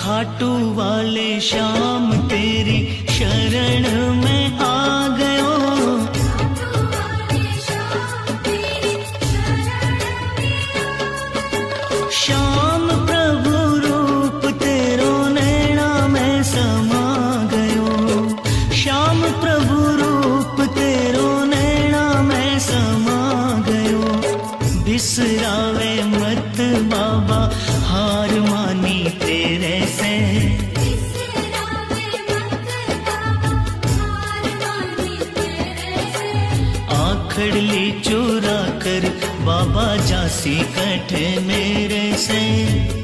खाटू वाले श्याम तेरी शरण में आ गयो। श्याम प्रभु रूप तेरो नैना में समा गयो। श्याम प्रभु रूप तेरो नैना में समा गयो। बिसरावे मत बाबा हार मानी तेरे से। आखड़ली चुरा कर बाबा जासी कटे मेरे से।